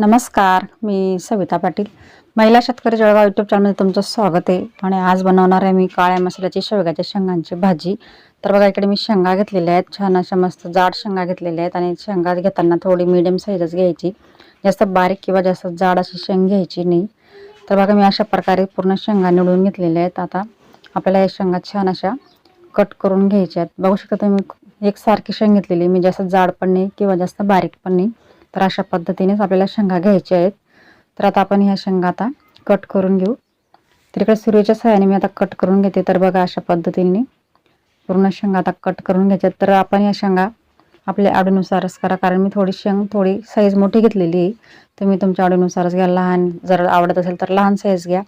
नमस्कार, मी सविता पाटील. महिला शेतकरी जळगाव यूट्यूब चॅनलमध्ये तुमचं स्वागत आहे. आणि आज बनवणार आहे मी काळ्या मसाल्याची शेवग्याच्या शेंगांची भाजी. तर बघा, इकडे मी शेंगा घेतलेल्या आहेत, छान अशा मस्त जाड शेंगा घेतलेल्या आहेत. आणि शेंगा घेताना थोडी मीडियम साईजच घ्यायची, जास्त बारीक किंवा जास्त जाड अशी शेंग घ्यायची नाही. तर बघा, मी अशा प्रकारे पूर्ण शेंगा निवडून घेतलेल्या आहेत. आता आपल्याला या शेंगा छान अशा कट करून घ्यायच्या आहेत. बघू शकता तुम्ही, एकसारखी शेंग घेतलेली, मी जास्त जाड पण नाही किंवा जास्त बारीक पण नाही. तर अशा पद्धतीनेच आपल्याला शेंगा घ्यायच्या आहेत. तर आता आपण ह्या शेंगा आता कट करून घेऊ. तर इकडे सुरीच्या सहाय्याने मी आता कट करून घेते. तर बघा, अशा पद्धतीने पूर्ण शेंगा आता कट करून घ्यायच्यात. तर आपण या शेंगा आपल्या आवडीनुसारच करा, कारण मी थोडी साईज मोठी घेतलेली आहे. तुम्ही तुमच्या आवडीनुसारच घ्या. लहान जर आवडत असेल तर लहान साईज घ्या,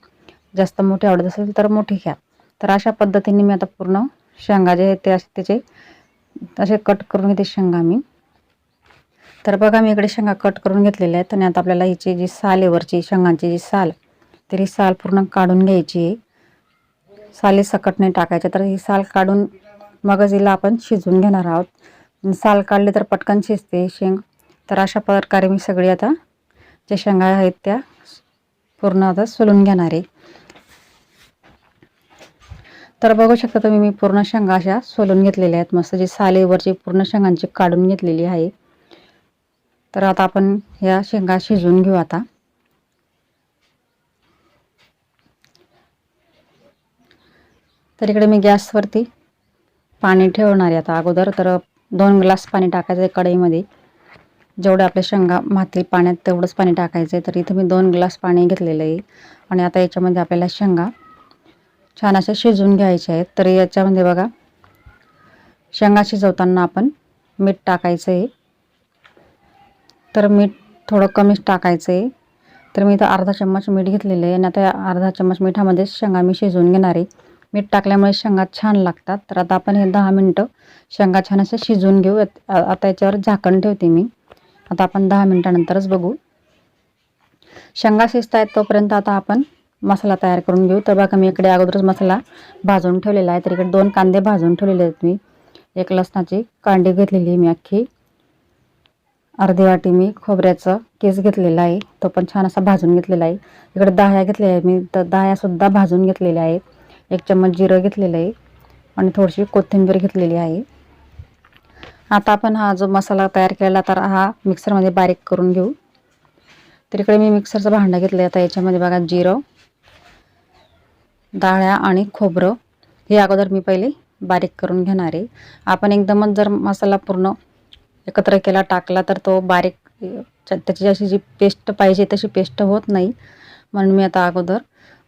जास्त मोठी आवडत असेल तर मोठी घ्या. तर अशा पद्धतीने मी आता पूर्ण शेंगा जे आहेत ते त्याचे असे कट करून घेते शेंगा मी. तर बघा, मी इकडे शेंगा कट करून घेतलेल्या आहेत. आणि आता आपल्याला हिची जी साल आहे, वरची शेंगांची जी साल, तर ही साल पूर्ण काढून घ्यायची आहे. साली सकट नाही टाकायच्या. तर ही साल काढून मगच हिला आपण शिजवून घेणार आहोत. साल काढली तर पटकन शिजते शेंग. तर अशा प्रकारे मी सगळी आता ज्या शेंगा आहेत त्या पूर्ण आता सोलून घेणार आहे. तर बघू शकता तुम्ही, मी पूर्ण शेंगा अशा सोलून घेतलेल्या आहेत. मस्त जी सालीवरची पूर्ण शेंगांची काढून घेतलेली आहे. तर आता आपण या शेंगा शिजवून घेऊ आता. तर इकडे मी गॅसवरती पाणी ठेवणार आहे आता अगोदर. तर 2 ग्लास पाणी टाकायचं आहे कढईमध्ये. जेवढे आपल्या शेंगा मातील पाण्यात तेवढंच पाणी टाकायचं आहे. तर इथे मी 2 ग्लास पाणी घेतलेलं आहे. आणि आता याच्यामध्ये आपल्याला शेंगा छान अशा शिजवून घ्यायच्या आहेत. तर याच्यामध्ये बघा, शेंगा शिजवताना आपण मीठ टाकायचं आहे. तर मीठ थोडं कमीच टाकायचं आहे. तर मी इथं अर्धा चम्मच मीठ घेतलेलं आहे. आणि आता अर्धा चम्मच मिठामध्ये शेंगा मी शिजवून घेणार आहे. मीठ टाकल्यामुळे शेंगा छान लागतात. तर आता आपण हे 10 मिनटं शेंगा छान अशा शिजवून घेऊ. आता याच्यावर झाकण ठेवते मी. आता आपण 10 मिनटानंतरच बघू. शेंगा शिजत आहेत तोपर्यंत आता आपण मसाला तयार करून घेऊ. तर बघा, मी इकडे अगोदरच मसाला भाजून ठेवलेला आहे. तर इकडे 2 कांदे भाजून ठेवलेले आहेत मी. 1 लसणाची कांडी घेतलेली आहे मी अख्खी. अर्धी वाटी मी खोबऱ्याचं केस घेतलेला आहे, तो पण छान असा भाजून घेतलेला आहे. इकडे दह्या घेतलेल्या आहे मी, तर दह्यासुद्धा भाजून घेतलेल्या आहेत. 1 चम्मच जिरं घेतलेलं आहे आणि थोडीशी कोथिंबीर घेतलेली आहे. आता आपण हा जो मसाला तयार केलेला तर हा मिक्सरमध्ये बारीक करून घेऊ. तर इकडे मी मिक्सरचं भांडं घेतलं. आता याच्यामध्ये बघा, जिरं, डाळ्या आणि खोबरं हे अगोदर मी पहिले बारीक करून घेणार आहे. आपण एकदमच जर मसाला पूर्ण एकत्र केला टाकला तर तो बारीक त्याची अशी जी पेस्ट पाहिजे तशी पेस्ट होत नाही. म्हणून मी आता अगोदर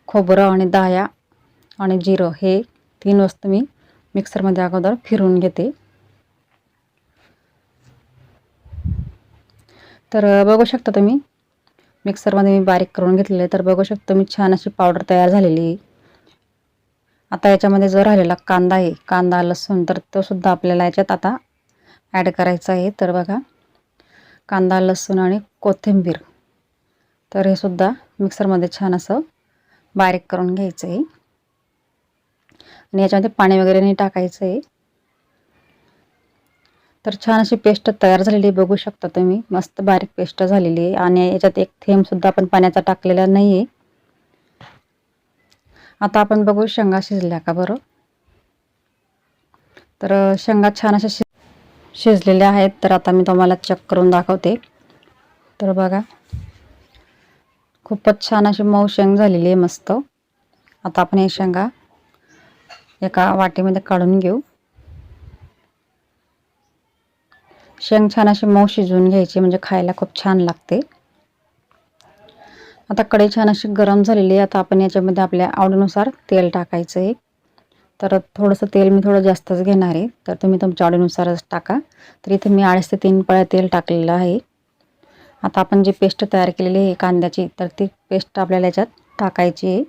खोबरं आणि दह्या आणि जिरं हे 3 वस्तू मी मिक्सरमध्ये अगोदर फिरवून घेते. तर बघू शकता तुम्ही, मिक्सरमध्ये मी बारीक करून घेतलेलं आहे. तर बघू शकता तुम्ही, छान अशी पावडर तयार झालेली आहे. आता याच्यामध्ये जो राहिलेला कांदा आहे, कांदा लसूण, तर तो सुद्धा आपल्याला याच्यात आता ॲड करायचा आहे. तर बघा, कांदा लसूण आणि कोथिंबीर, तर हे सुद्धा मिक्सरमध्ये छान असं बारीक करून घ्यायचं आहे. आणि याच्यामध्ये पाणी वगैरे नाही टाकायचं आहे. तर छान अशी पेस्ट तयार झालेली बघू शकता तुम्ही, मस्त बारीक पेस्ट झालेली आहे. आणि याच्यात 1 थेंब सुद्धा आपण पाण्याचा टाकलेला नाही आहे. आता आपण बघू शेंगा शिजल्या का बरं. तर शेंगा छान अशा शिजलेल्या आहेत. तर आता मी तुम्हाला चेक करून दाखवते. तर बघा, खूपच छान अशी मऊ शेंग झालेली आहे मस्त. आता आपण हे शेंगा एका वाटीमध्ये काढून घेऊ. शेंग छान अशी मऊ शिजवून घ्यायची, म्हणजे खायला खूप छान लागते. आता कढई छान अशी गरम झालेली आहे. आता आपण याच्यामध्ये आपल्या आवडीनुसार तेल टाकायचं आहे. तर थोडंसं तेल मी थोडं जास्तच घेणार आहे, तर तुम्ही तुमच्या आवडीनुसारच टाका. तर इथे मी 2.5 ते 3 पळ्या तेल टाकलेलं आहे. आता आपण जी पेस्ट तयार केलेली आहे कांद्याची, तर ती पेस्ट आपल्याला याच्यात टाकायची आहे.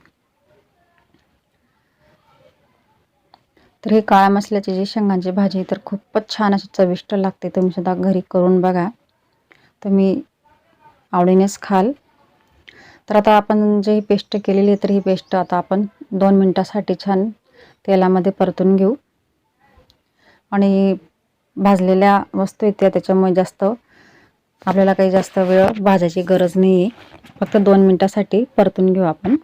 तर ही काळ्या मसाल्याची जी शेंगांची भाजी तर खूपच छान अशी चविष्ट लागते. तुम्ही सुद्धा घरी करून बघा, तुम्ही आवडीनेच खाल. तर आता आपण जी पेस्ट केलेली आहे, तर ही पेस्ट आता आपण 2 मिनिटासाठी छान तेलामध्ये परतून घेऊ. आणि भाजलेल्या वस्तू येत्या त्याच्यामुळे जास्त आपल्याला काही जास्त वेळ भाजायची गरज नाही आहे, फक्त 2 मिनिटासाठी परतून घेऊ आपण.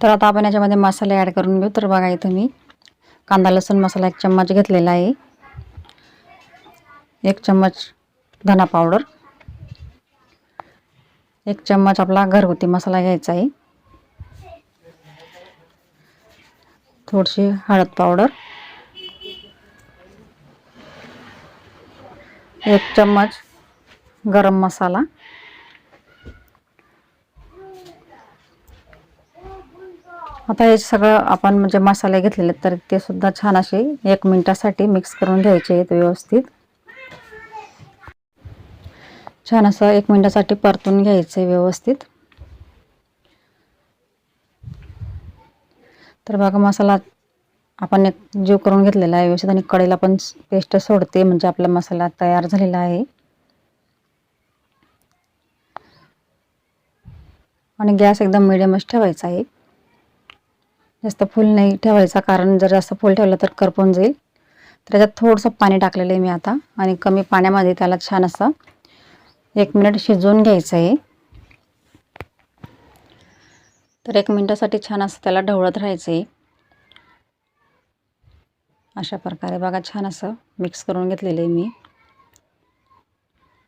तर आता आपण याच्यामध्ये मसाले ॲड करून घेऊ. तर बघा इथं मी कांदा लसूण मसाला 1 चम्मच घेतलेला आहे, 1 चम्मच धना पावडर, 1 चम्मच आपला घरगुती मसाला घ्यायचा आहे, थोडीशी हळद पावडर, 1 चम्मच गरम मसाला, आता हे सगळं आपण म्हणजे मसाले घेतलेले तर ते सुद्धा छान असे 1 मिनिटासाठी मिक्स करून घ्यायचे आहेत व्यवस्थित. छान असं 1 मिनिटासाठी परतून घ्यायचं आहे व्यवस्थित. तर बघा मसाला आपण एक जीव करून घेतलेला आहे व्यवस्थित आणि कढईला पण पेस्ट सोडते, म्हणजे आपला मसाला तयार झालेला आहे. आणि गॅस एकदम मिडियमच ठेवायचा आहे, जास्त फुल नाही ठेवायचा, कारण जर जास्त फुल ठेवलं तर करपून जाईल. तर त्याच्यात थोडंसं पाणी टाकलेलं आहे मी आता, आणि कमी पाण्यामध्ये त्याला छान असं 1 मिनिट शिजवून घ्यायचं आहे. तर 1 मिनिटासाठी छान असं त्याला ढवळत राहायचं आहे. अशा प्रकारे बघा छान असं मिक्स करून घेतलेलं आहे मी.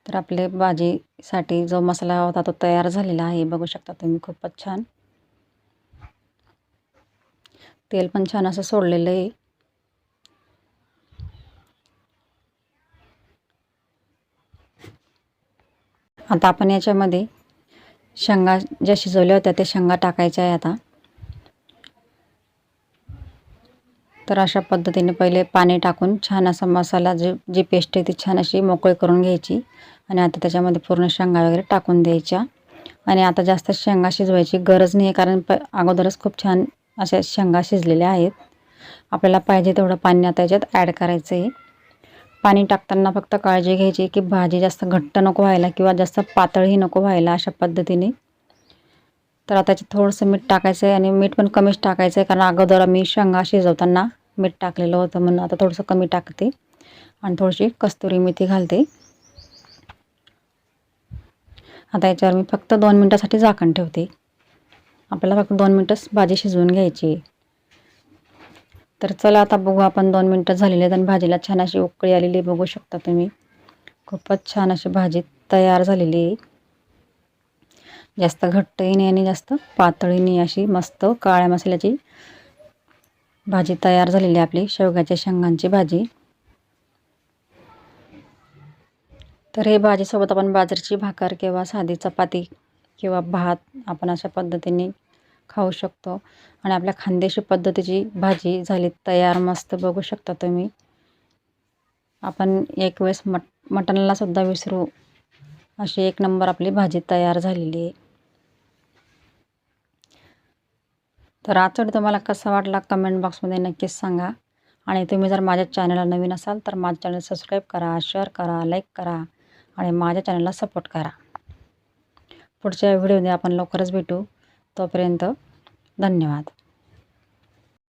तर आपले भाजीसाठी जो मसाला होता तो तयार झालेला आहे, बघू शकता तुम्ही. खूपच छान तेल पण छान असं सोडलेलं आहे. आता आपण याच्यामध्ये शेंगा ज्या शिजवल्या होत्या त्या शेंगा टाकायच्या आहे आता. तर अशा पद्धतीने पहिले पाणी टाकून छान असा मसाला जी पेस्ट आहे ती छान अशी मोकळी करून घ्यायची, आणि आता त्याच्यामध्ये पूर्ण शेंगा वगैरे टाकून द्यायच्या. आणि आता जास्त शेंगा शिजवायची गरज नाही आहे, कारण अगोदरच खूप छान अशा शेंगा शिजलेल्या आहेत. आपल्याला पाहिजे तेवढं पाणी आता याच्यात ॲड करायचं आहे. पाणी टाकताना फक्त काळजी घ्यायची की भाजी जास्त घट्ट नको व्हायला किंवा जास्त पातळही नको व्हायला, अशा पद्धतीने. तर आता याच्यात थोडंसं मीठ टाकायचं आहे, आणि मीठ पण कमीच टाकायचं आहे, कारण अगोदर मी शेंगा शिजवताना मीठ टाकलेलं होतं, म्हणून आता थोडंसं कमी टाकते. आणि थोडीशी कस्तुरी मेथी घालते. आता याच्यावर मी फक्त 2 मिनिटासाठी झाकण ठेवते. आपल्याला फक्त 2 मिनिटच भाजी शिजवून घ्यायची. तर चला आता बघू आपण 2 मिनिटं झालेली आहेत आणि भाजीला छान अशी उकळी आलेली आहे, बघू शकता तुम्ही. खूपच छान अशी भाजी तयार झालेली आहे. जास्त घट्टही नाही आणि जास्त पातळही नाही, अशी मस्त काळ्या मसाल्याची भाजी तयार झालेली आहे आपली शेवग्याच्या शेंगांची भाजी. तर हे भाजीसोबत आपण बाजरीची भाकर किंवा साधी चपाती किंवा भात आपण अशा पद्धतीने खाऊ शकतो. आणि आपल्या खानदेशी पद्धतीची भाजी झाली तयार मस्त, बघू शकता तुम्ही. आपण एक वेळेस मटणला सुद्धा विसरू अशी 1 नंबर आपली भाजी तयार झालेली आहे. तर आजचा व्हिडिओ तुम्हाला कसा वाटला कमेंट बॉक्समध्ये नक्कीच सांगा. आणि तुम्ही जर माझ्या चॅनलला नवीन असाल तर माझ्या चॅनल सबस्क्राईब करा, शेअर करा, लाईक करा आणि माझ्या चॅनलला सपोर्ट करा. पुढच्या व्हिडिओमध्ये आपण लवकरच भेटू. तोपर्यंत धन्यवाद.